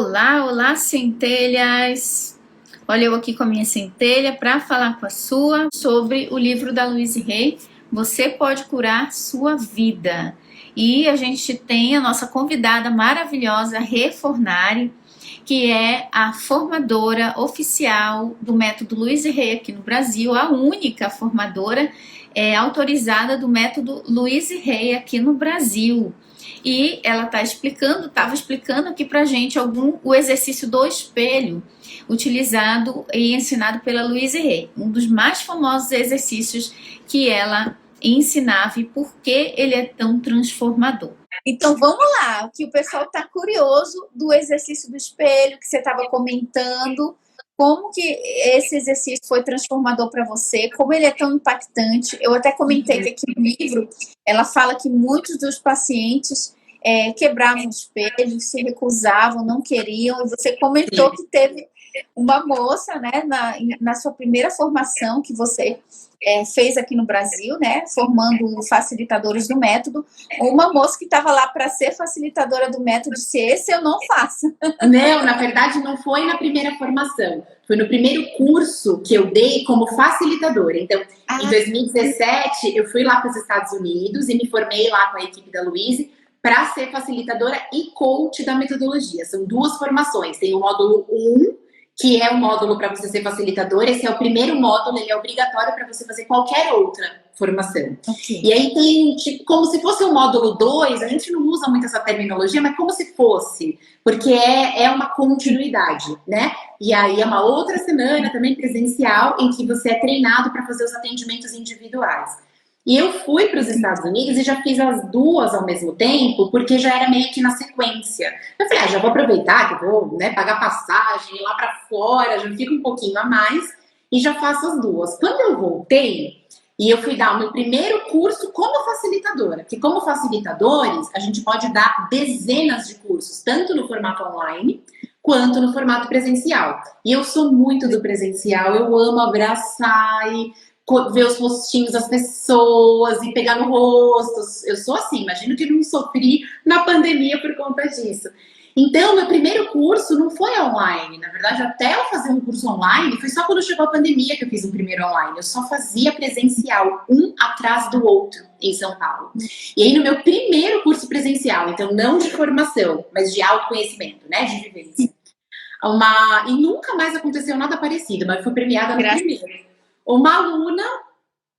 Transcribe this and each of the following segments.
Olá, olá, centelhas! Olha, eu aqui com a minha centelha para falar com a sua sobre o livro da Louise Hay, Você Pode Curar Sua Vida. E a gente tem a nossa convidada maravilhosa, Rê Fornari, que é a formadora oficial do método Louise Hay aqui no Brasil, a única formadora autorizada do método Louise Hay aqui no Brasil. E ela estava explicando aqui pra gente o exercício do espelho utilizado e ensinado pela Louise Hay, um dos mais famosos exercícios que ela ensinava e por que ele é tão transformador. Então vamos lá, que o pessoal está curioso do exercício do espelho que você estava comentando, como que esse exercício foi transformador para você, como ele é tão impactante. Eu até comentei que aqui no livro ela fala que muitos dos pacientes quebravam o espelho, se recusavam, não queriam, e você comentou que teve uma moça, né, na sua primeira formação que você fez aqui no Brasil, né, formando facilitadores do método, uma moça que estava lá para ser facilitadora do método, se esse eu não faço. Não, na verdade não foi na primeira formação, foi no primeiro curso que eu dei como facilitadora. Então, em 2017, eu fui lá para os Estados Unidos e me formei lá com a equipe da Louise para ser facilitadora e coach da metodologia. São duas formações, tem o módulo 1, que é o módulo para você ser facilitador. Esse é o primeiro módulo, ele é obrigatório para você fazer qualquer outra formação. Okay. E aí tem, tipo, como se fosse o módulo 2, a gente não usa muito essa terminologia, mas como se fosse, porque é uma continuidade, né? E aí é uma outra semana também presencial em que você é treinado para fazer os atendimentos individuais. E eu fui para os Estados Unidos e já fiz as duas ao mesmo tempo, porque já era meio que na sequência. Eu falei, já vou aproveitar que eu vou, né, pagar passagem, ir lá para fora, já fico um pouquinho a mais e já faço as duas. Quando eu voltei, e eu fui dar o meu primeiro curso como facilitadora, porque como facilitadores, a gente pode dar dezenas de cursos, tanto no formato online, quanto no formato presencial. E eu sou muito do presencial, eu amo abraçar e ver os rostinhos das pessoas e pegar no rosto. Eu sou assim, imagino que não sofri na pandemia por conta disso. Então, meu primeiro curso não foi online. Na verdade, até eu fazer um curso online, foi só quando chegou a pandemia que eu fiz um primeiro online. Eu só fazia presencial, um atrás do outro, em São Paulo. E aí, no meu primeiro curso presencial, então não de formação, mas de autoconhecimento, né, de vivência. E nunca mais aconteceu nada parecido, mas fui premiada no primeiro. Uma aluna,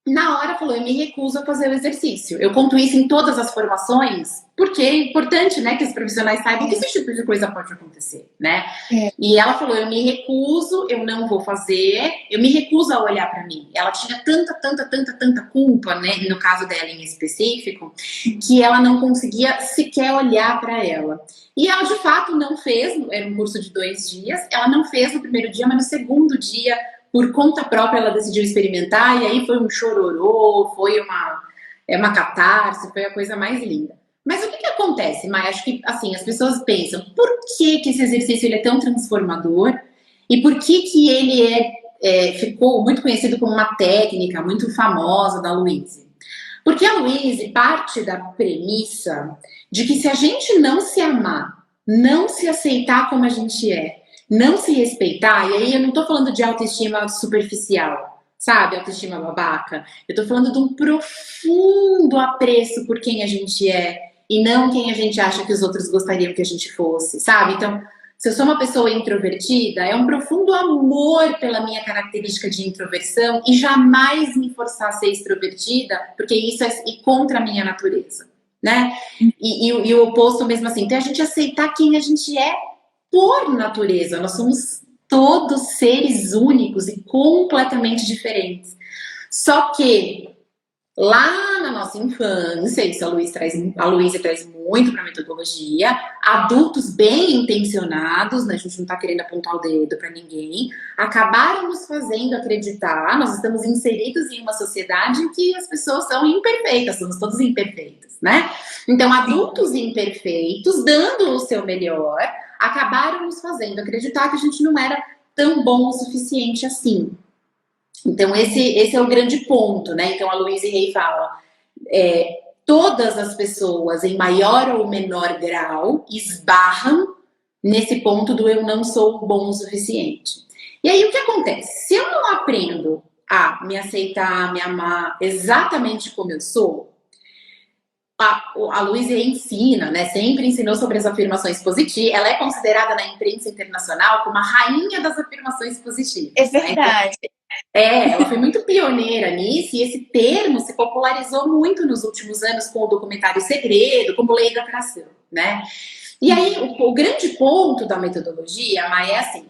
na hora, falou, eu me recuso a fazer o exercício. Eu conto isso em todas as formações, porque é importante, né, que os profissionais saibam que esse tipo de coisa pode acontecer, né? E ela falou, eu me recuso, eu não vou fazer, eu me recuso a olhar pra mim. Ela tinha tanta culpa, né, no caso dela em específico, que ela não conseguia sequer olhar pra ela. E ela, de fato, não fez, era um curso de 2 dias, ela não fez no primeiro dia, mas no segundo dia, por conta própria, ela decidiu experimentar, e aí foi um chororô, foi uma catarse, foi a coisa mais linda. Mas o que acontece, Maia? Acho que, assim, as pessoas pensam, por que esse exercício ele é tão transformador? E por que ele ficou muito conhecido como uma técnica muito famosa da Louise? Porque a Louise parte da premissa de que se a gente não se amar, não se aceitar como a gente é, não se respeitar, e aí eu não tô falando de autoestima superficial, sabe? Autoestima babaca. Eu tô falando de um profundo apreço por quem a gente é e não quem a gente acha que os outros gostariam que a gente fosse, sabe? Então, se eu sou uma pessoa introvertida, é um profundo amor pela minha característica de introversão e jamais me forçar a ser extrovertida, porque isso é contra a minha natureza, né? E o oposto mesmo assim. Então, a gente aceitar quem a gente é por natureza, nós somos todos seres únicos e completamente diferentes. Só que lá na nossa infância, isso a Louise traz muito para a metodologia, adultos bem intencionados, né, a gente não está querendo apontar o dedo para ninguém, acabaram nos fazendo acreditar, nós estamos inseridos em uma sociedade em que as pessoas são imperfeitas, somos todos imperfeitos, né? Então, adultos imperfeitos, dando o seu melhor, acabaram nos fazendo acreditar que a gente não era tão bom o suficiente assim. Então, esse é o grande ponto, né? Então, a Louise Hay fala, todas as pessoas, em maior ou menor grau, esbarram nesse ponto do eu não sou bom o suficiente. E aí o que acontece? Se eu não aprendo a me aceitar, me amar exatamente como eu sou, a Louise ensina, né? Sempre ensinou sobre as afirmações positivas. Ela é considerada na imprensa internacional como a rainha das afirmações positivas. É verdade. Ela foi muito pioneira nisso, e esse termo se popularizou muito nos últimos anos com o documentário Segredo, como lei da atração, né? E aí, o grande ponto da metodologia, Mai, é assim: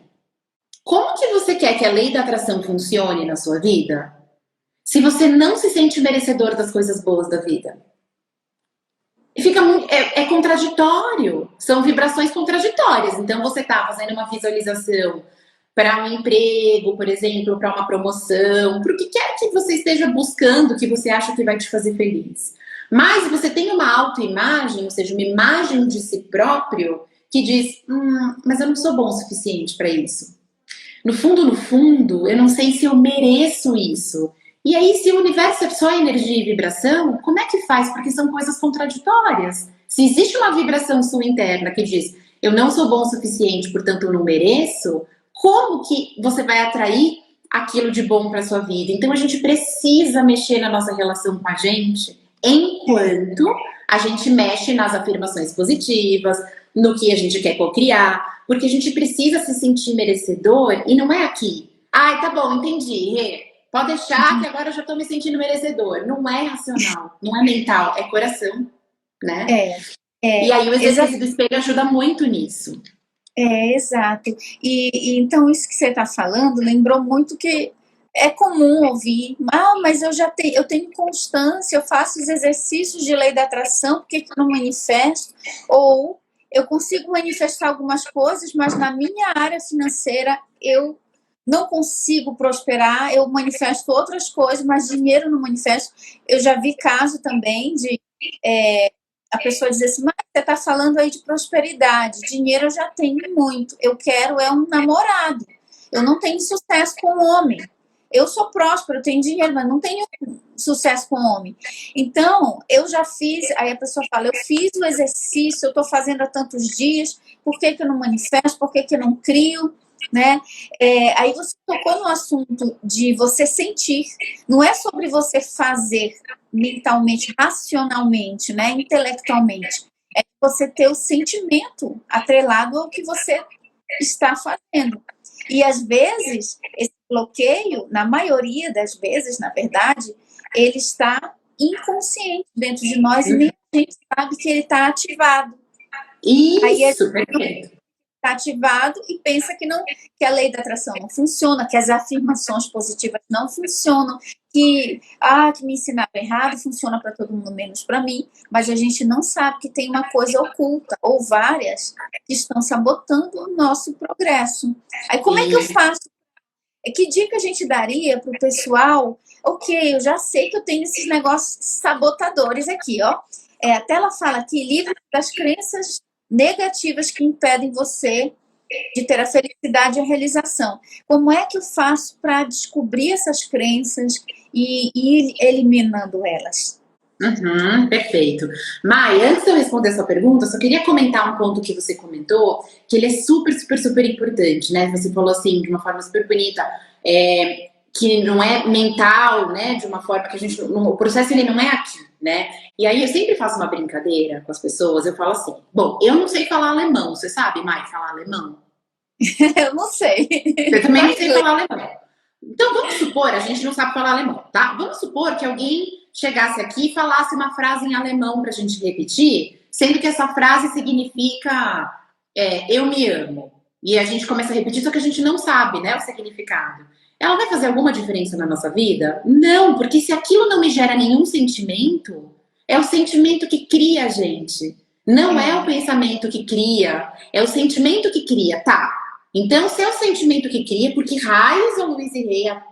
como que você quer que a lei da atração funcione na sua vida se você não se sente merecedor das coisas boas da vida? Fica muito, é contraditório, são vibrações contraditórias. Então você está fazendo uma visualização para um emprego, por exemplo, para uma promoção, para o que quer que você esteja buscando, que você acha que vai te fazer feliz. Mas você tem uma autoimagem, ou seja, uma imagem de si próprio que diz, mas eu não sou bom o suficiente para isso. No fundo, eu não sei se eu mereço isso. E aí, se o universo é só energia e vibração, como é que faz? Porque são coisas contraditórias. Se existe uma vibração sua interna que diz, eu não sou bom o suficiente, portanto eu não mereço, como que você vai atrair aquilo de bom para sua vida? Então a gente precisa mexer na nossa relação com a gente enquanto a gente mexe nas afirmações positivas, no que a gente quer cocriar, porque a gente precisa se sentir merecedor e não é aqui. Ai, tá bom, entendi, Rê. Pode deixar que agora eu já tô me sentindo merecedor. Não é racional, não é mental, é coração, né? E aí o exercício do espelho ajuda muito nisso. Exato. E então isso que você está falando lembrou muito que é comum ouvir, mas eu tenho constância, eu faço os exercícios de lei da atração, por que eu não manifesto? Ou eu consigo manifestar algumas coisas, mas na minha área financeira eu não consigo prosperar, eu manifesto outras coisas, mas dinheiro não manifesto. Eu já vi caso também de a pessoa dizer assim, mas você está falando aí de prosperidade, dinheiro eu já tenho muito, eu quero um namorado, eu não tenho sucesso com homem, eu sou próspero, eu tenho dinheiro, mas não tenho sucesso com homem. Então, eu já fiz, aí a pessoa fala, eu fiz o exercício, eu estou fazendo há tantos dias, por que eu não manifesto, por que eu não crio? Né? Aí você tocou no assunto de você sentir, não é sobre você fazer mentalmente, racionalmente, né? Intelectualmente, é você ter o sentimento atrelado ao que você está fazendo. E às vezes esse bloqueio, na maioria das vezes, na verdade, ele está inconsciente dentro de nós e nem a gente sabe que ele está ativado. Isso, perfeito. Está ativado e pensa que a lei da atração não funciona, que as afirmações positivas não funcionam, que me ensinaram errado, funciona para todo mundo menos para mim, mas a gente não sabe que tem uma coisa oculta, ou várias, que estão sabotando o nosso progresso. Aí como é que eu faço? Que dica a gente daria para o pessoal? Ok, eu já sei que eu tenho esses negócios sabotadores aqui, ó. Até ela fala aqui, livre das crenças negativas que impedem você de ter a felicidade e a realização. Como é que eu faço para descobrir essas crenças e ir eliminando elas? Perfeito. Mai, antes de eu responder essa pergunta, eu só queria comentar um ponto que você comentou, que ele é super, super, super importante, né? Você falou assim, de uma forma super bonita, que não é mental, né? De uma forma que a gente... O processo, ele não é aqui, né? E aí eu sempre faço uma brincadeira com as pessoas, eu falo assim, bom, eu não sei falar alemão, você sabe, Mai, falar alemão? Eu não sei. Eu também não sei falar alemão. Então vamos supor, a gente não sabe falar alemão, tá? Vamos supor que alguém chegasse aqui e falasse uma frase em alemão pra gente repetir, sendo que essa frase significa eu me amo. E a gente começa a repetir, só que a gente não sabe, né, o significado. Ela vai fazer alguma diferença na nossa vida? Não, porque se aquilo não me gera nenhum sentimento, é o sentimento que cria a gente. Não é o pensamento que cria, é o sentimento que cria, tá? Então, se é o sentimento que cria, porque raios a Louise Hay, há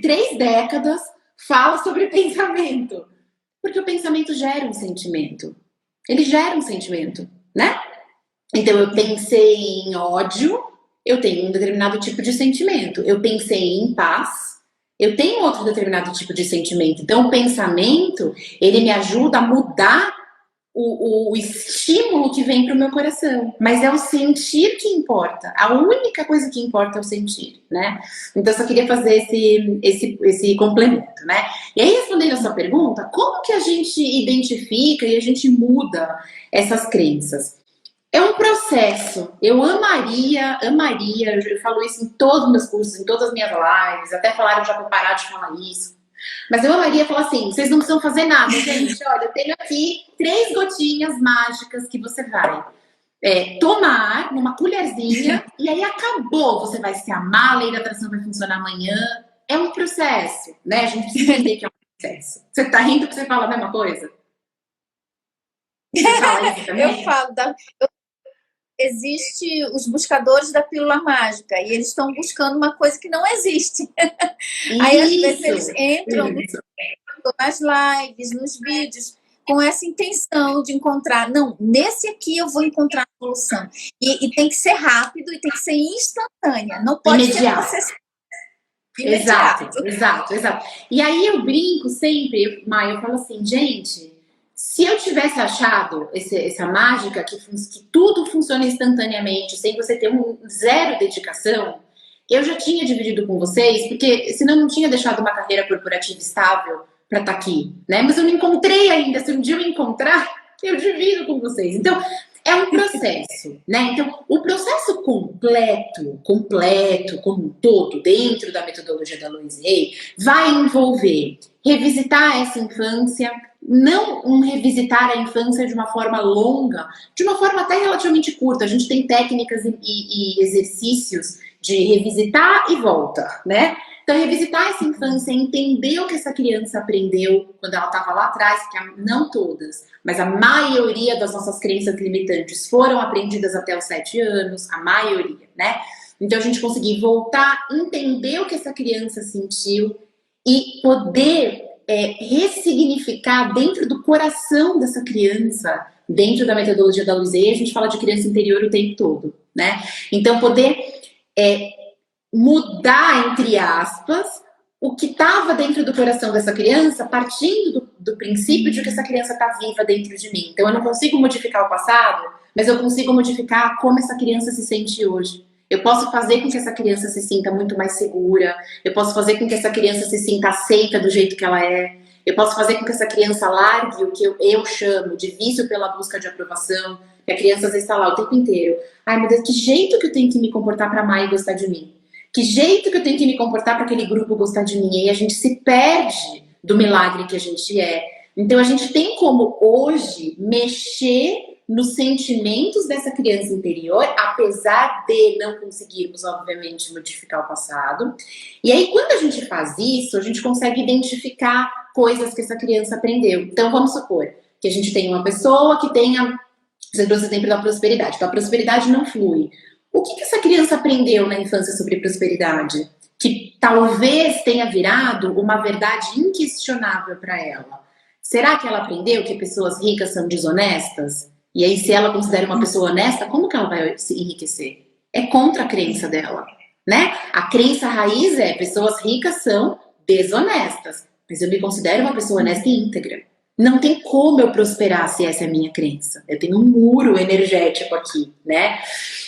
3 décadas, fala sobre pensamento. Porque o pensamento gera um sentimento. Ele gera um sentimento, né? Então, eu pensei em ódio, eu tenho um determinado tipo de sentimento. Eu pensei em paz, eu tenho outro determinado tipo de sentimento. Então, o pensamento, ele me ajuda a mudar o estímulo que vem para o meu coração, mas é o sentir que importa. A única coisa que importa é o sentir, né? Então, eu só queria fazer esse complemento, né? E aí, respondendo a sua pergunta, como que a gente identifica e a gente muda essas crenças? É um processo. Eu amaria, eu falo isso em todos os meus cursos, em todas as minhas lives, até falaram já para parar de falar isso. Mas eu amaria falar assim, vocês não precisam fazer nada, gente. Olha, eu tenho aqui 3 gotinhas mágicas que você vai tomar numa colherzinha e aí acabou. Você vai se amar, a lei da atração vai funcionar amanhã. É um processo, né? A gente precisa entender que é um processo. Você tá rindo porque você fala a mesma coisa? Você fala isso também? Eu falo. Existe os buscadores da pílula mágica e eles estão buscando uma coisa que não existe. Aí às vezes eles entram nas lives, nos vídeos, com essa intenção de encontrar, não, nesse aqui eu vou encontrar a solução. E tem que ser rápido e tem que ser instantânea, não pode imediato. ser imediato. Exato. E aí eu brinco sempre, Maia, eu falo assim, gente, se eu tivesse achado essa mágica que tudo funciona instantaneamente, sem você ter zero dedicação, eu já tinha dividido com vocês, porque senão eu não tinha deixado uma carreira corporativa estável para estar aqui, né? Mas eu não encontrei ainda. Se um dia eu encontrar, eu divido com vocês. Então, é um processo, né? Então, o processo completo, como um todo, dentro da metodologia da Louise Hay, vai envolver revisitar essa infância, não revisitar a infância de uma forma longa, de uma forma até relativamente curta. A gente tem técnicas e exercícios de revisitar e volta, né? Então, revisitar essa infância, entender o que essa criança aprendeu quando ela estava lá atrás, porque não todas, mas a maioria das nossas crenças limitantes foram aprendidas até os 7 anos, a maioria, né? Então, a gente conseguir voltar, entender o que essa criança sentiu e poder ressignificar dentro do coração dessa criança, dentro da metodologia da Louise Hay, a gente fala de criança interior o tempo todo, né? Então, poder mudar, entre aspas, o que estava dentro do coração dessa criança, partindo do princípio de que essa criança está viva dentro de mim. Então, eu não consigo modificar o passado, mas eu consigo modificar como essa criança se sente hoje. Eu posso fazer com que essa criança se sinta muito mais segura, eu posso fazer com que essa criança se sinta aceita do jeito que ela é, eu posso fazer com que essa criança largue o que eu chamo de vício pela busca de aprovação, que a criança às vezes está lá o tempo inteiro. Ai, meu Deus, que jeito que eu tenho que me comportar para amar e gostar de mim? Que jeito que eu tenho que me comportar para aquele grupo gostar de mim? E aí a gente se perde do milagre que a gente é. Então a gente tem como hoje mexer nos sentimentos dessa criança interior, apesar de não conseguirmos, obviamente, modificar o passado. E aí, quando a gente faz isso, a gente consegue identificar coisas que essa criança aprendeu. Então, vamos supor que a gente tem uma pessoa que tenha, você trouxe o exemplo da prosperidade, então a prosperidade não flui. O que essa criança aprendeu na infância sobre prosperidade? Que talvez tenha virado uma verdade inquestionável para ela. Será que ela aprendeu que pessoas ricas são desonestas? E aí, se ela considera uma pessoa honesta, como que ela vai se enriquecer? É contra a crença dela, né? A crença raiz é pessoas ricas são desonestas. Mas eu me considero uma pessoa honesta e íntegra. Não tem como eu prosperar se essa é a minha crença. Eu tenho um muro energético aqui, né?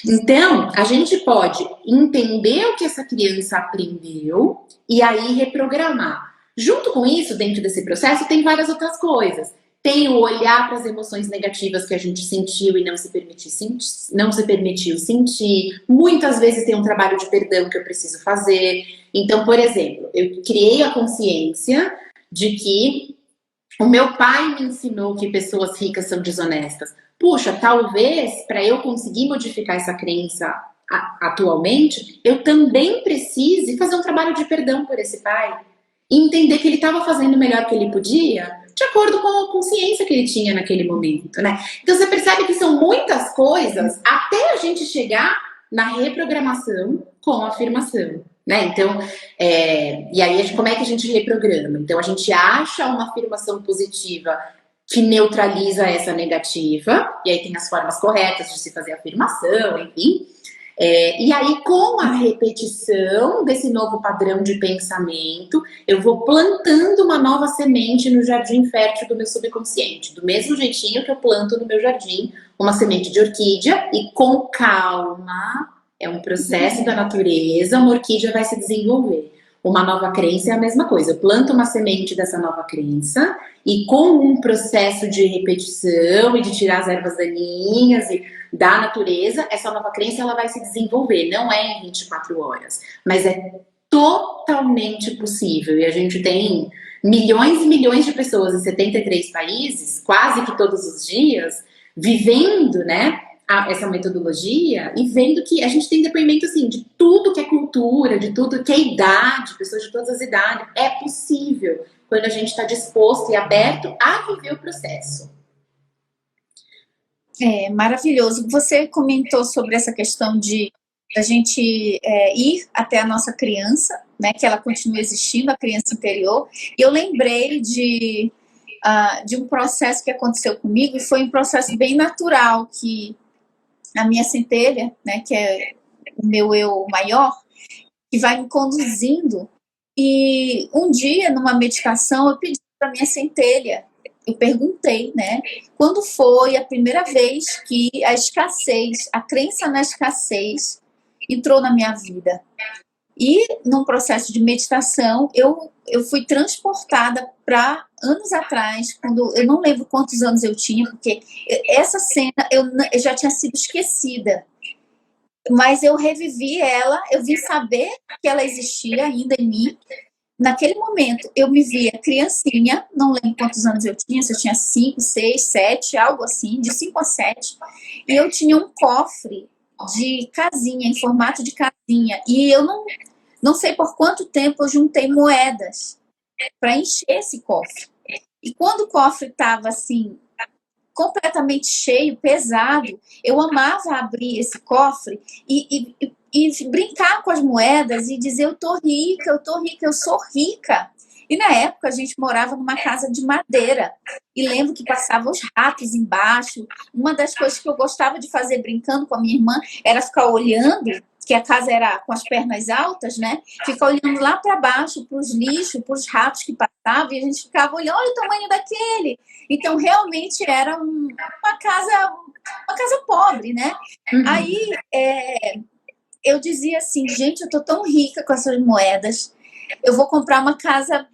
Então, a gente pode entender o que essa criança aprendeu e aí reprogramar. Junto com isso, dentro desse processo, tem várias outras coisas. Tem o olhar para as emoções negativas que a gente sentiu e não se permitiu sentir. Muitas vezes tem um trabalho de perdão que eu preciso fazer. Então, por exemplo, eu criei a consciência de que o meu pai me ensinou que pessoas ricas são desonestas. Puxa, talvez para eu conseguir modificar essa crença atualmente, eu também precise fazer um trabalho de perdão por esse pai. E entender que ele estava fazendo o melhor que ele podia, de acordo com a consciência que ele tinha naquele momento, né? Então você percebe que são muitas coisas até a gente chegar na reprogramação com a afirmação, né? Então, e aí como é que a gente reprograma? Então a gente acha uma afirmação positiva que neutraliza essa negativa, e aí tem as formas corretas de se fazer a afirmação, enfim. E aí, com a repetição desse novo padrão de pensamento, eu vou plantando uma nova semente no jardim fértil do meu subconsciente. Do mesmo jeitinho que eu planto no meu jardim uma semente de orquídea, e com calma, é um processo da natureza, uma orquídea vai se desenvolver. Uma nova crença é a mesma coisa. Eu planto uma semente dessa nova crença e com um processo de repetição e de tirar as ervas daninhas e da natureza, essa nova crença ela vai se desenvolver. Não é em 24 horas, mas é totalmente possível. E a gente tem milhões e milhões de pessoas em 73 países, quase que todos os dias, vivendo, né, essa metodologia e vendo que a gente tem depoimento assim de tudo que é cultura, de tudo que é idade, pessoas de todas as idades. É possível quando a gente está disposto e aberto a viver o processo. É maravilhoso. Você comentou sobre essa questão de a gente ir até a nossa criança, né, que ela continua existindo, a criança interior. E eu lembrei de um processo que aconteceu comigo, e foi um processo bem natural, que a minha centelha, né, que é o meu eu maior, que vai me conduzindo. E um dia, numa meditação, eu pedi para minha centelha, eu perguntei, né, quando foi a primeira vez que a escassez, a crença na escassez entrou na minha vida. E num processo de meditação, eu fui transportada para anos atrás, quando eu não lembro quantos anos eu tinha, porque essa cena eu já tinha sido esquecida. Mas eu revivi ela, eu vim saber que ela existia ainda em mim. Naquele momento, eu me via criancinha, não lembro quantos anos eu tinha, se eu tinha 5, 6, 7, algo assim, de 5 a 7. E eu tinha um cofre de casinha, em formato de casinha. E eu não sei por quanto tempo eu juntei moedas para encher esse cofre. E quando o cofre estava assim, completamente cheio, pesado, eu amava abrir esse cofre e brincar com as moedas e dizer: eu tô rica, eu sou rica. E na época a gente morava numa casa de madeira, e lembro que passavam os ratos embaixo. Uma das coisas que eu gostava de fazer brincando com a minha irmã era ficar olhando, que a casa era com as pernas altas, né? Ficar olhando lá para baixo, para os lixos, para os ratos que passavam, e a gente ficava olhando: olha o tamanho daquele. Então realmente era uma casa pobre, né? Aí eu dizia assim: gente, eu tô tão rica com essas moedas, eu vou comprar uma casa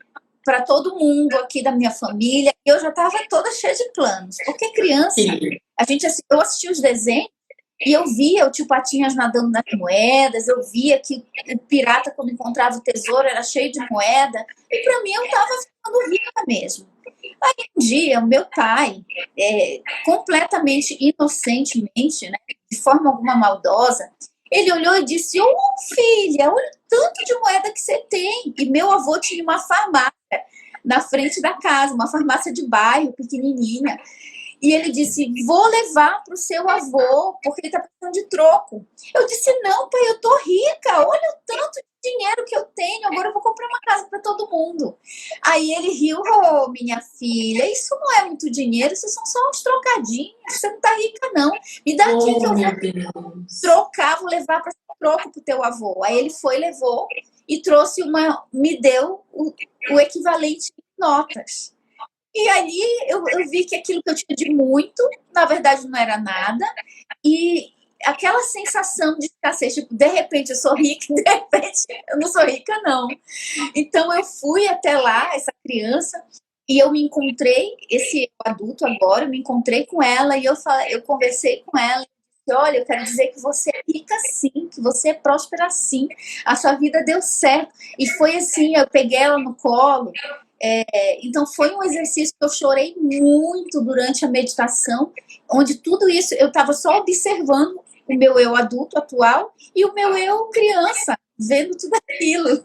para todo mundo aqui da minha família. E eu já estava toda cheia de planos, porque criança, eu assistia os desenhos e eu via o tio Patinhas nadando nas moedas, eu via que o pirata, quando encontrava o tesouro, era cheio de moeda, e para mim eu estava ficando rica mesmo. Aí um dia o meu pai, completamente inocentemente, né, de forma alguma maldosa, ele olhou e disse: ô filha, olha o tanto de moeda que você tem. E meu avô tinha uma farmácia na frente da casa, uma farmácia de bairro, pequenininha. E ele disse: vou levar para o seu avô, porque ele está precisando de troco. Eu disse: não, pai, eu tô rica, olha o tanto de dinheiro que eu tenho, agora eu vou comprar uma casa para todo mundo. Aí ele riu: oh, minha filha, isso não é muito dinheiro, isso são só uns trocadinhos, você não tá rica não. Me dá aqui que eu vou trocar, vou levar para troco pro teu avô. Aí ele foi, levou e trouxe me deu o equivalente em notas. E ali eu vi que aquilo que eu tinha de muito, na verdade não era nada. E aquela sensação de escassez, tipo, de repente eu sou rica, de repente eu não sou rica, não. Então eu fui até lá, essa criança, e eu me encontrei, esse adulto agora, eu me encontrei com ela e eu conversei com ela. E disse: olha, eu quero dizer que você é rica sim, que você é próspera sim, a sua vida deu certo. E foi assim, eu peguei ela no colo. Então foi um exercício que eu chorei muito durante a meditação, onde tudo isso eu estava só observando o meu eu adulto atual e o meu eu criança, vendo tudo aquilo.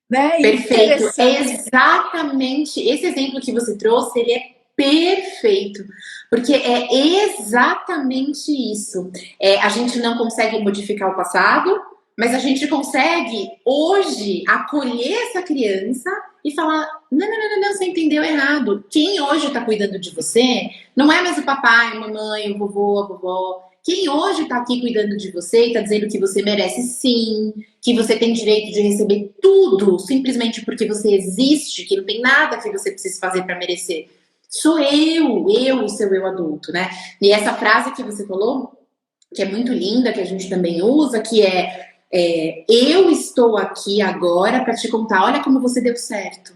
Né? Perfeito, é exatamente esse exemplo que você trouxe, ele é perfeito, porque é exatamente isso. A gente não consegue modificar o passado, mas a gente consegue hoje acolher essa criança e falar: não, você entendeu errado. Quem hoje está cuidando de você não é mais o papai, a mamãe, o vovô, a vovó. quem hoje está aqui cuidando de você e está dizendo que você merece sim, que você tem direito de receber tudo simplesmente porque você existe, que não tem nada que você precise fazer para merecer. Sou eu, o seu eu adulto, né? E essa frase que você falou, que é muito linda, que a gente também usa, que eu estou aqui agora para te contar, olha como você deu certo.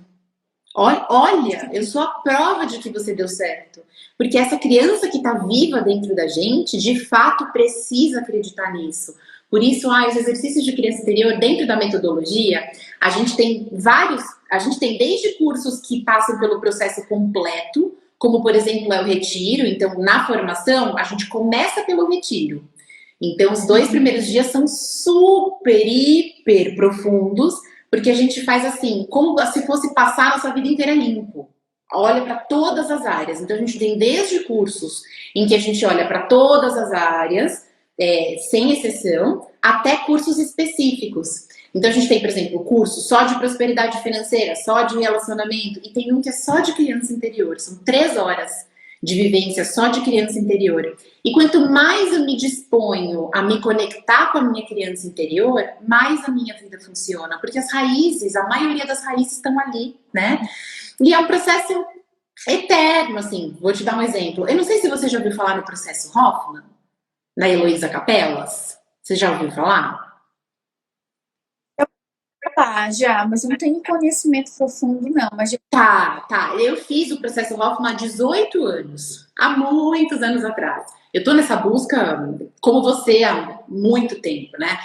Olha, eu sou a prova de que você deu certo. Porque essa criança que está viva dentro da gente, de fato, precisa acreditar nisso. Por isso, os exercícios de criança interior, dentro da metodologia, a gente tem desde cursos que passam pelo processo completo, como, por exemplo, é o retiro. Então, na formação, a gente começa pelo retiro. Então, os 2 primeiros dias são super, hiper profundos, porque a gente faz assim, como se fosse passar a nossa vida inteira limpo. Olha para todas as áreas. Então, a gente tem desde cursos em que a gente olha para todas as áreas, sem exceção, até cursos específicos. Então, a gente tem, por exemplo, curso só de prosperidade financeira, só de relacionamento, e tem um que é só de criança interior. São 3 horas de vivência só de criança interior. E quanto mais eu me disponho a me conectar com a minha criança interior, mais a minha vida funciona. Porque as raízes, a maioria das raízes estão ali, né? E é um processo eterno, assim. Vou te dar um exemplo. Eu não sei se você já ouviu falar no processo Hoffman, na Heloísa Capelas. Você já ouviu falar? Já, mas eu não tenho conhecimento profundo, não. Mas Tá. Eu fiz o processo Hoffman há 18 anos. Há muitos anos atrás. Eu tô nessa busca, como você, há muito tempo, né?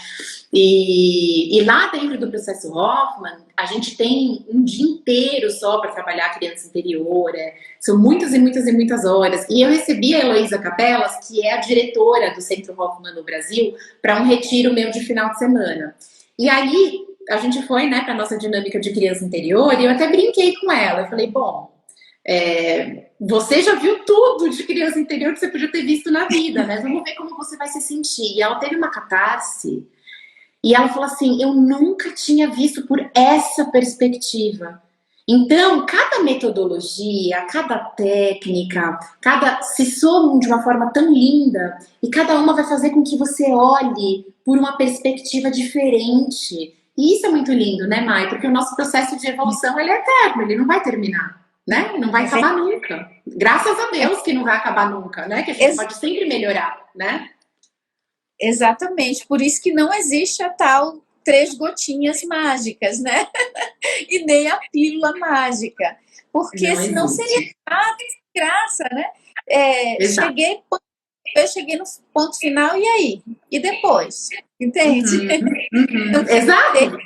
E lá dentro do processo Hoffman, a gente tem um dia inteiro só para trabalhar a criança interior. São muitas e muitas e muitas horas. E eu recebi a Heloísa Capelas, que é a diretora do Centro Hoffman no Brasil, para um retiro meu de final de semana. E aí, a gente foi, né, para nossa dinâmica de criança interior, e eu até brinquei com ela. Eu falei, bom, você já viu tudo de criança interior que você podia ter visto na vida, né? Vamos ver como você vai se sentir. E ela teve uma catarse, e ela falou assim, eu nunca tinha visto por essa perspectiva. Então, cada metodologia, cada técnica, se somam de uma forma tão linda, e cada uma vai fazer com que você olhe por uma perspectiva diferente. E isso é muito lindo, né, Mai? Porque o nosso processo de evolução, ele é eterno, ele não vai terminar, né? Não vai acabar nunca. Graças a Deus que não vai acabar nunca, né? Que a gente pode sempre melhorar, né? Exatamente, por isso que não existe a tal 3 gotinhas mágicas, né? E nem a pílula mágica, porque não senão existe. Seria nada de graça, né? Eu cheguei no ponto final, e aí? E depois? Entende? Então, exato.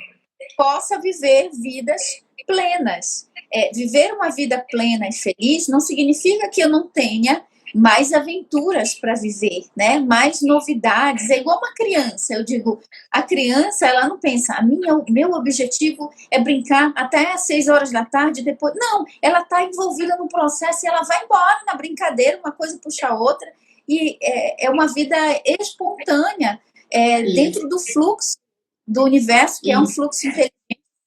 Possa viver vidas plenas. Viver uma vida plena e feliz não significa que eu não tenha mais aventuras para viver, né? Mais novidades. É igual uma criança. Eu digo, a criança, ela não pensa, meu objetivo é brincar até às 6 horas da tarde, depois... Não, ela está envolvida no processo e ela vai embora na brincadeira, uma coisa puxa a outra. E é uma vida espontânea, dentro do fluxo do universo, que é um fluxo inteligente,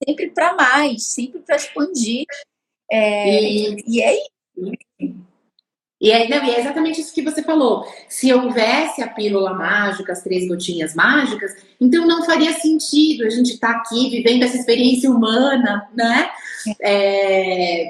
sempre para mais, sempre para expandir. E é isso. E é exatamente isso que você falou. Se houvesse a pílula mágica, as 3 gotinhas mágicas, então não faria sentido a gente estar aqui vivendo essa experiência humana, né?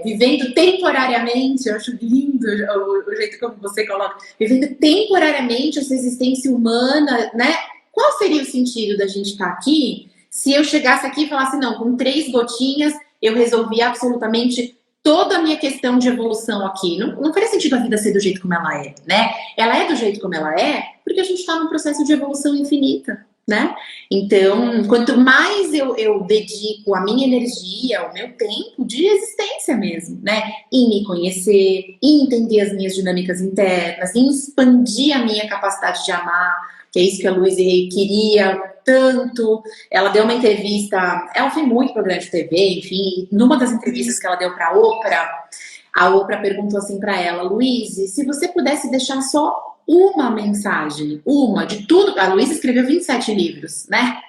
Vivendo temporariamente, eu acho lindo o jeito como você coloca, vivendo temporariamente essa existência humana, né? Qual seria o sentido da gente estar aqui se eu chegasse aqui e falasse, não, com 3 gotinhas eu resolvi absolutamente toda a minha questão de evolução aqui? Não faria sentido a vida ser do jeito como ela é, né? Ela é do jeito como ela é porque a gente está num processo de evolução infinita, né? Então, quanto mais eu dedico a minha energia, o meu tempo de existência mesmo, né? Em me conhecer, em entender as minhas dinâmicas internas, em expandir a minha capacidade de amar, que é isso que a Louise Hay queria tanto. Ela deu uma entrevista, ela fez muito programa de TV, enfim, numa das entrevistas que ela deu para a Oprah perguntou assim para ela, Louise, se você pudesse deixar só uma mensagem, uma de tudo, a Louise escreveu 27 livros, né?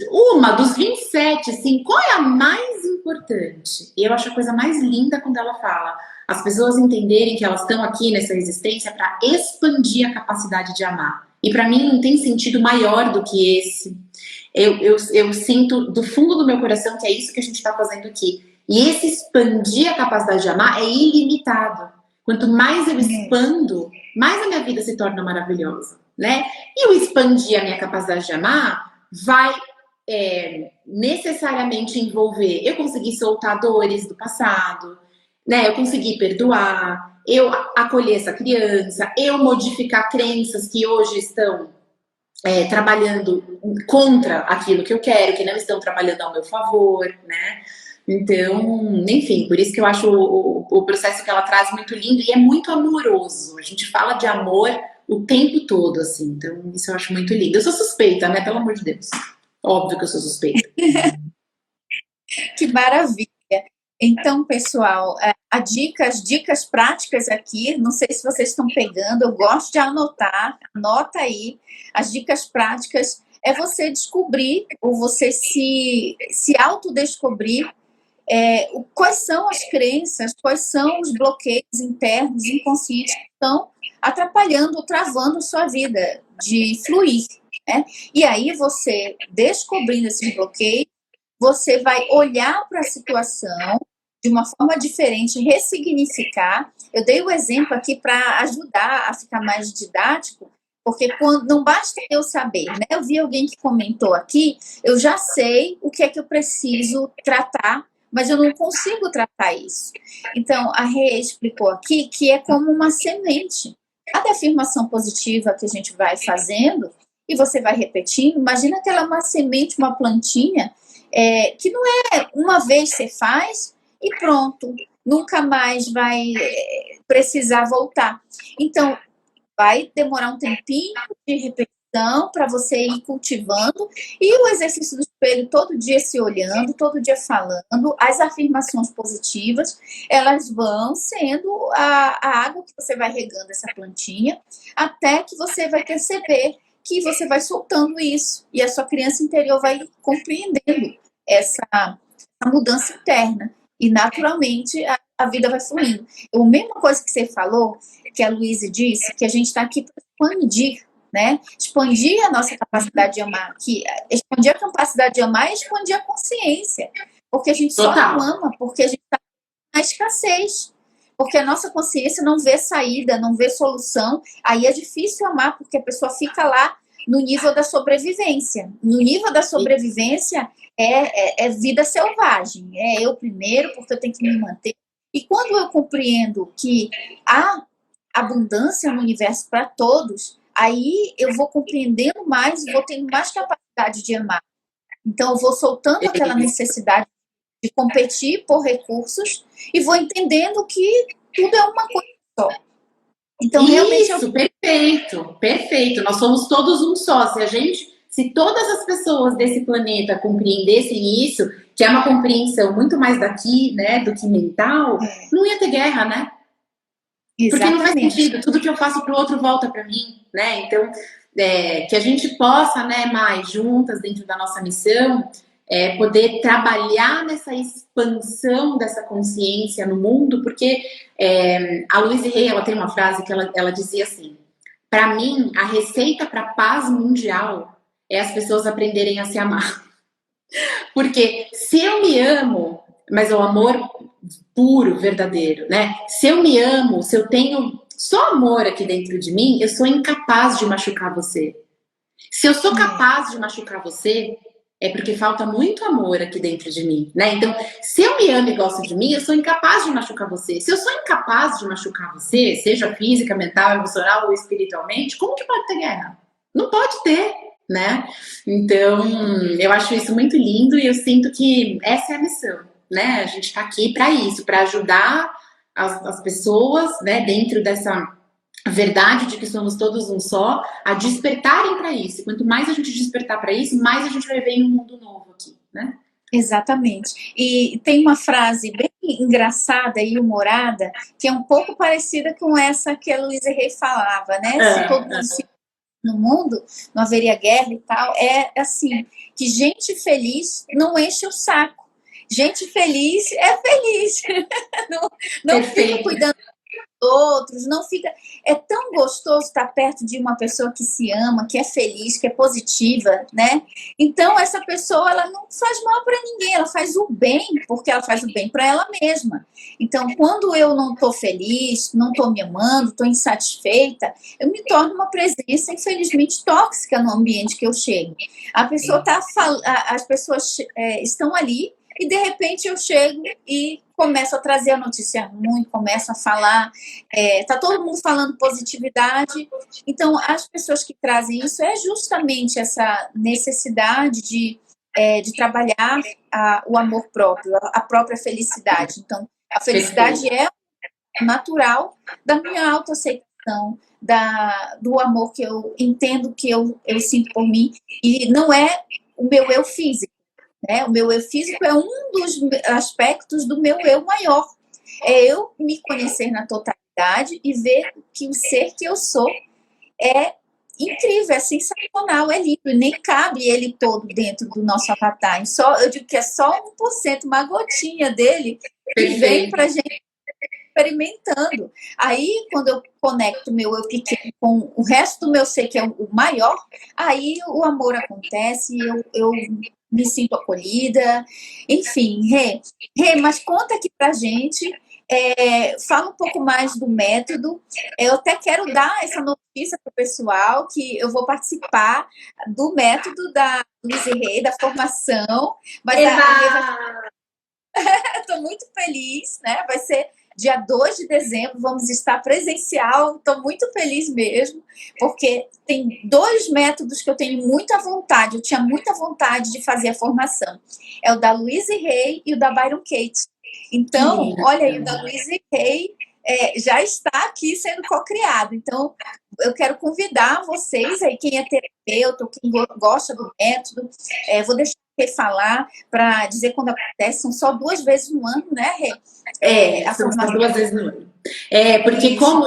Uma dos 27, assim, qual é a mais importante? E eu acho a coisa mais linda quando ela fala, as pessoas entenderem que elas estão aqui nessa existência para expandir a capacidade de amar. E para mim não tem sentido maior do que esse. Eu sinto do fundo do meu coração que é isso que a gente está fazendo aqui. E esse expandir a capacidade de amar é ilimitado. Quanto mais eu expando, mais a minha vida se torna maravilhosa, né? E o expandir a minha capacidade de amar vai necessariamente envolver eu conseguir soltar dores do passado, né? Eu conseguir perdoar, eu acolher essa criança, eu modificar crenças que hoje estão trabalhando contra aquilo que eu quero, que não estão trabalhando ao meu favor, né? Então, enfim, por isso que eu acho o processo que ela traz muito lindo e é muito amoroso. A gente fala de amor o tempo todo, assim. Então, isso eu acho muito lindo. Eu sou suspeita, né? Pelo amor de Deus. Óbvio que eu sou suspeita. Que maravilha! Então, pessoal, as dicas práticas aqui, não sei se vocês estão pegando, eu gosto de anotar, anota aí. As dicas práticas é você descobrir, ou você se autodescobrir, quais são as crenças, quais são os bloqueios internos, inconscientes que estão atrapalhando, travando sua vida de fluir, né? E aí você, descobrindo esses bloqueios, você vai olhar para a situação de uma forma diferente, ressignificar. Eu dei o exemplo aqui para ajudar a ficar mais didático, porque não basta eu saber, né? Eu vi alguém que comentou aqui, eu já sei o que é que eu preciso tratar, mas eu não consigo tratar isso. Então, a Rê explicou aqui que é como uma semente. Cada afirmação positiva que a gente vai fazendo, e você vai repetindo, imagina que ela é uma semente, uma plantinha, que não é uma vez você faz e pronto, nunca mais vai precisar voltar. Então, vai demorar um tempinho de repetição para você ir cultivando, e o exercício do espelho, todo dia se olhando, todo dia falando, as afirmações positivas, elas vão sendo a água que você vai regando essa plantinha, até que você vai perceber que você vai soltando isso, e a sua criança interior vai compreendendo essa mudança interna, e naturalmente a vida vai fluindo. A mesma coisa que você falou, que a Luísa disse, que a gente está aqui para expandir, né? Expandir a nossa capacidade de amar, que expandir a capacidade de amar é expandir a consciência, porque a gente só não ama porque a gente está na escassez, porque a nossa consciência não vê saída, não vê solução, aí é difícil amar, porque a pessoa fica lá no nível da sobrevivência. No nível da sobrevivência é vida selvagem, é eu primeiro, porque eu tenho que me manter. E quando eu compreendo que há abundância no universo para todos, aí eu vou compreendendo mais, vou tendo mais capacidade de amar. Então eu vou soltando aquela necessidade de competir por recursos e vou entendendo que tudo é uma coisa só. Então, realmente perfeito, perfeito. Nós somos todos um só. Se todas as pessoas desse planeta compreendessem isso, que é uma compreensão muito mais daqui, né, do que mental, não ia ter guerra, né? Exatamente. Porque não faz sentido. Tudo que eu faço pro outro volta para mim, né? Então, que a gente possa, né, mais juntas dentro da nossa missão, poder trabalhar nessa expansão dessa consciência no mundo, porque a Louise Hay, ela tem uma frase que ela dizia assim: para mim, a receita para a paz mundial é as pessoas aprenderem a se amar. Porque se eu me amo, mas é o amor puro, verdadeiro, né? Se eu me amo, se eu tenho só amor aqui dentro de mim, eu sou incapaz de machucar você. Se eu sou capaz de machucar você, é porque falta muito amor aqui dentro de mim, né? Então, se eu me amo e gosto de mim, eu sou incapaz de machucar você. Se eu sou incapaz de machucar você, seja física, mental, emocional ou espiritualmente, como que pode ter guerra? Não pode ter, né? Então, eu acho isso muito lindo e eu sinto que essa é a missão, né? A gente tá aqui para isso, para ajudar as pessoas, né, dentro dessa a verdade de que somos todos um só, a despertarem para isso. Quanto mais a gente despertar para isso, mais a gente vai ver em um mundo novo aqui, né? Exatamente. E tem uma frase bem engraçada e humorada, que é um pouco parecida com essa que a Louise Hay falava, né? Se todo mundo se no mundo, não haveria guerra e tal. É assim, que gente feliz não enche o saco. Gente feliz é feliz. Não, não fica Perfeito. cuidando outros, não fica. É tão gostoso estar perto de uma pessoa que se ama, que é feliz, que é positiva, né? Então, essa pessoa, ela não faz mal para ninguém, ela faz o bem, porque ela faz o bem para ela mesma. Então, quando eu não estou feliz, não estou me amando, estou insatisfeita, eu me torno uma presença, infelizmente, tóxica no ambiente que eu chego. A pessoa tá as pessoas estão ali e de repente eu chego e começo a trazer a notícia ruim, começo a falar, tá todo mundo falando positividade. Então, as pessoas que trazem isso é justamente essa necessidade de trabalhar o amor próprio, a própria felicidade. Então, a felicidade é natural da minha autoaceitação, do amor que eu entendo que eu sinto por mim, e não é o meu eu físico. O meu eu físico é um dos aspectos do meu eu maior. É eu me conhecer na totalidade e ver que o ser que eu sou é incrível, é sensacional, é lindo. E nem cabe ele todo dentro do nosso avatar. Eu digo que é só 1%, uma gotinha dele que vem para a gente experimentando. Aí, quando eu conecto o meu eu pequeno com o resto do meu ser, que é o maior, aí o amor acontece, eu me sinto acolhida. Enfim, Rê, mas conta aqui pra gente, fala um pouco mais do método. Eu até quero dar essa notícia para o pessoal, que eu vou participar do método da Luiz Rei, da formação, mas estou muito feliz, né? Vai ser dia 2 de dezembro, vamos estar presencial, estou muito feliz mesmo, porque tem 2 métodos que eu tenho muita vontade, eu tinha muita vontade de fazer a formação. É o da Louise Hay e o da Byron Katie. Então, olha aí, o da Louise Hay já está aqui sendo co-criado. Então, eu quero convidar vocês aí, quem é terapeuta, quem gosta do método, vou deixar falar para dizer quando acontece, são só 2 vezes no ano, né, Rê? São só 2 vezes no ano. Porque como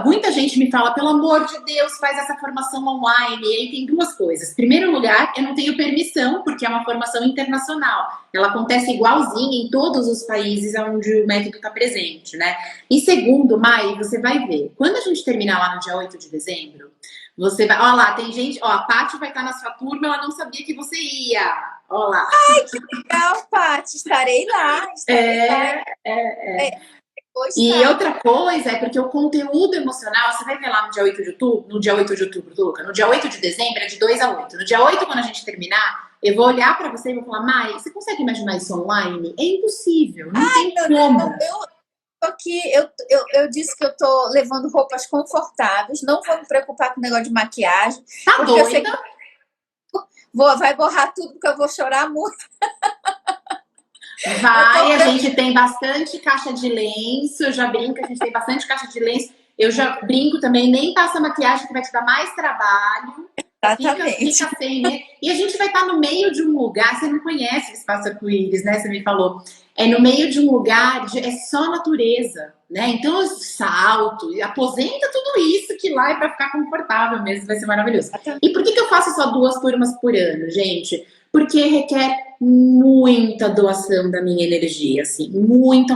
muita gente me fala, pelo amor de Deus, faz essa formação online, e aí tem 2 coisas. Em primeiro lugar, eu não tenho permissão, porque é uma formação internacional. Ela acontece igualzinha em todos os países onde o método está presente, né? E segundo, Mai, você vai ver, quando a gente terminar lá no dia 8 de dezembro, você vai... Ó lá, tem gente... Ó, a Paty vai estar na sua turma, ela não sabia que você ia. Ó lá. Ai, que legal, Paty. Estarei lá. E outra coisa é porque o conteúdo emocional, você vai ver lá no dia 8 de outubro, Luca, no dia 8 de dezembro é de 2 a 8. No dia 8, quando a gente terminar, eu vou olhar pra você e vou falar, Mai, você consegue imaginar isso online? É impossível, não tem como. Não, eu disse que eu tô levando roupas confortáveis, não vou me preocupar com o negócio de maquiagem. Tá doida? Vai borrar tudo, porque eu vou chorar muito. Vai, a gente tem bastante caixa de lenço, eu já brinco, a gente tem bastante caixa de lenço. Eu já brinco também, nem passa maquiagem que vai te dar mais trabalho. Fica sem, né? E a gente vai estar no meio de um lugar, você não conhece o Espaço Arco-Íris, né? Você me falou. É no meio de um lugar, é só natureza, né? Então, salto, aposenta tudo isso que lá é para ficar confortável mesmo, vai ser maravilhoso. E por que eu faço só 2 turmas por ano, gente? Porque requer muita doação da minha energia, assim, muita.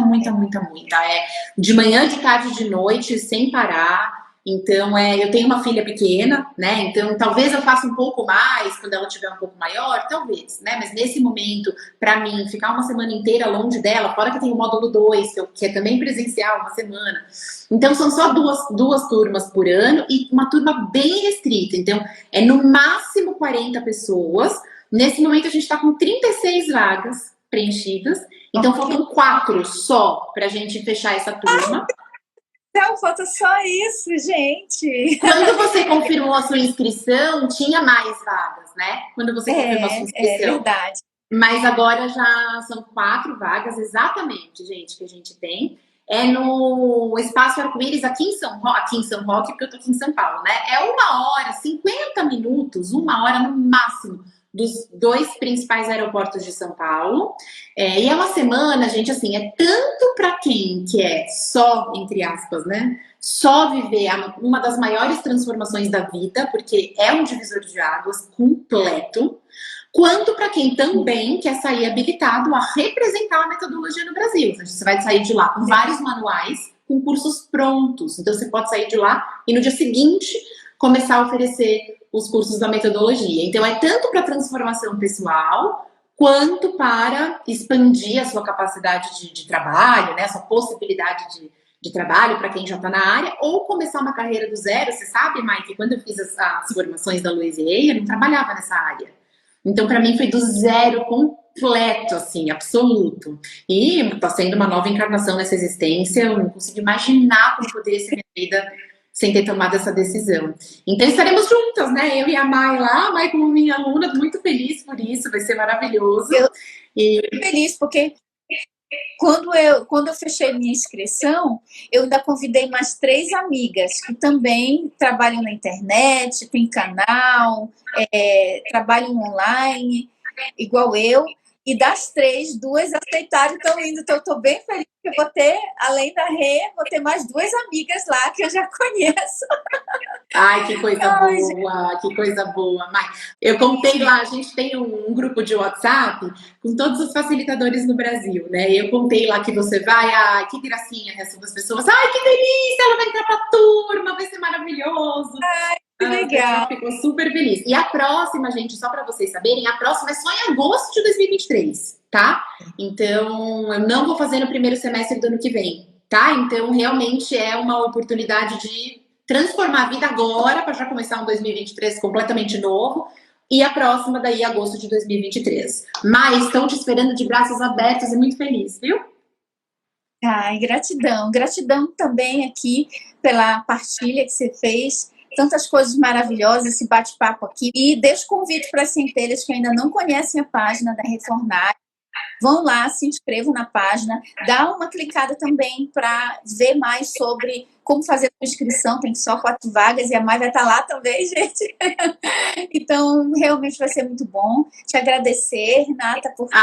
De manhã, de tarde, de noite, sem parar. Então, eu tenho uma filha pequena, né? Então, talvez eu faça um pouco mais quando ela tiver um pouco maior, talvez, né? Mas nesse momento, para mim, ficar uma semana inteira longe dela, fora que eu tenho o módulo 2, que é também presencial, uma semana. Então, são só duas turmas por ano e uma turma bem restrita. Então, é no máximo 40 pessoas. Nesse momento, a gente está com 36 vagas preenchidas. Então, faltam 4 só para a gente fechar essa turma. Então, falta só isso, gente. Quando você confirmou a sua inscrição, tinha mais vagas, né? Quando você confirmou a sua inscrição. É verdade. Mas agora já são 4 vagas, exatamente, gente, que a gente tem. É no Espaço Arco-Íris, aqui em São Roque, porque eu tô aqui em São Paulo, né? É 1 hora, 50 minutos, 1 hora no máximo, dos 2 principais aeroportos de São Paulo. E é uma semana, gente, assim, é tanto para quem quer só, entre aspas, né? Só viver uma das maiores transformações da vida, porque é um divisor de águas completo, quanto para quem também quer sair habilitado a representar a metodologia no Brasil. Você vai sair de lá com vários manuais, com cursos prontos. Então, você pode sair de lá e no dia seguinte começar a oferecer os cursos da metodologia. Então, é tanto para transformação pessoal, quanto para expandir a sua capacidade de trabalho, né? A sua possibilidade de trabalho para quem já está na área, ou começar uma carreira do zero. Você sabe, Mike, quando eu fiz as formações da Louise Hay, eu não trabalhava nessa área. Então, para mim, foi do zero completo, assim, absoluto. E está sendo uma nova encarnação nessa existência. Eu não consigo imaginar como poderia ser minha vida sem ter tomado essa decisão. Então, estaremos juntas, né? Eu e a Mai lá, a Mai como minha aluna, muito feliz por isso, vai ser maravilhoso. Eu tô feliz, porque quando eu fechei minha inscrição, eu ainda convidei mais 3 amigas que também trabalham na internet, tem canal, trabalham online, igual eu. E das 3, 2 aceitaram e estão indo. Então, eu estou bem feliz que eu vou ter, além da Rê, vou ter mais 2 amigas lá que eu já conheço. Ai, que coisa boa, que coisa boa. Mas eu contei lá, a gente tem um grupo de WhatsApp com todos os facilitadores no Brasil, né? Eu contei lá que você vai, ai, que gracinha essas duas pessoas. Ai, que delícia, ela vai entrar pra turma, vai ser maravilhoso. Ai, que legal. Ficou super feliz. E a próxima, gente, só para vocês saberem, a próxima é só em agosto de 2023, tá? Então, eu não vou fazer no primeiro semestre do ano que vem, tá? Então, realmente é uma oportunidade de transformar a vida agora, para já começar um 2023 completamente novo. E a próxima daí, agosto de 2023. Mas estão te esperando de braços abertos e muito feliz, viu? Ai, gratidão. Gratidão também aqui pela partilha que você fez. Tantas coisas maravilhosas, esse bate-papo aqui. E deixo o convite para as centelhas que ainda não conhecem a página da Refornare. Vão lá, se inscrevam na página, dá uma clicada também para ver mais sobre como fazer a inscrição, tem só 4 vagas e a Mai vai estar lá também, gente. Então, realmente vai ser muito bom. Te agradecer, Renata, porque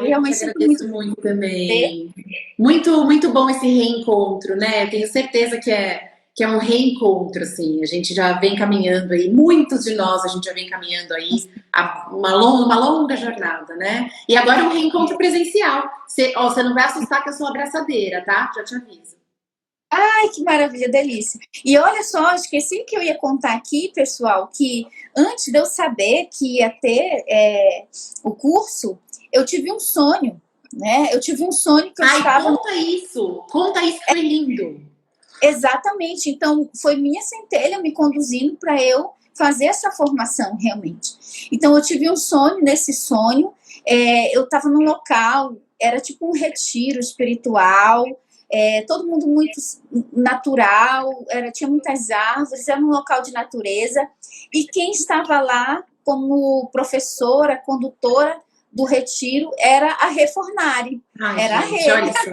realmente eu agradeço muito também. Muito, muito bom esse reencontro, né? Eu tenho certeza que é um reencontro, assim, a gente já vem caminhando aí, muitos de nós a gente já vem caminhando aí uma longa jornada, né? E agora um reencontro presencial. Você não vai assustar que eu sou abraçadeira, tá? Já te aviso. Ai, que maravilha, delícia. E olha só, esqueci que eu ia contar aqui, pessoal, que antes de eu saber que ia ter o curso, eu tive um sonho, né? Eu tive um sonho que eu estava... Conta isso, foi lindo. Exatamente, então foi minha centelha me conduzindo para eu fazer essa formação realmente. Então eu tive um sonho, nesse sonho eu estava num local, era tipo um retiro espiritual, todo mundo muito natural, tinha muitas árvores, era um local de natureza, e quem estava lá como professora, condutora do retiro era a Refornare, era gente, a Rê. Olha só.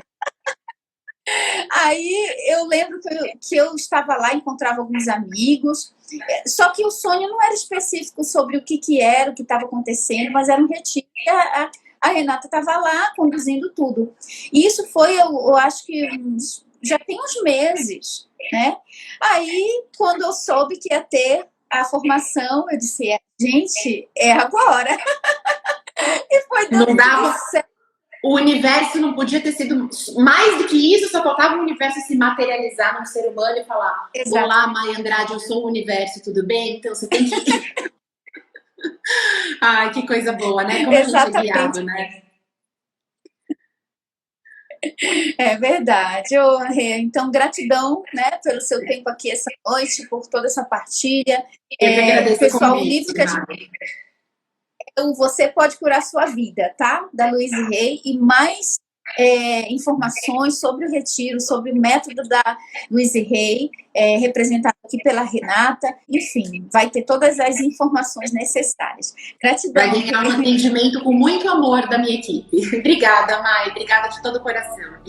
Aí eu lembro que eu estava lá, encontrava alguns amigos, só que o sonho não era específico sobre o que era, o que estava acontecendo, mas era um retiro. A Renata estava lá conduzindo tudo. E isso foi, eu acho que já tem uns meses, né? Aí, quando eu soube que ia ter a formação, eu disse, gente, é agora. E foi dando tudo certo. O universo não podia ter sido mais do que isso, só faltava o universo se materializar num ser humano e falar: olá, Mai Andrade, eu sou o universo, tudo bem? Então você tem que... Ai, que coisa boa, né? Como exatamente. A gente é guiado, né? É verdade. Então, gratidão, né, pelo seu tempo aqui essa noite, por toda essa partilha. Eu que agradeço, pessoal, o livro que a gente... Você Pode Curar Sua Vida, tá? Da Louise Hay, e mais informações sobre o retiro, sobre o método da Louise Hay, representado aqui pela Renata. Enfim, vai ter todas as informações necessárias. Gratidão. Vai ganhar um atendimento com muito amor da minha equipe. Obrigada, Mai. Obrigada de todo o coração.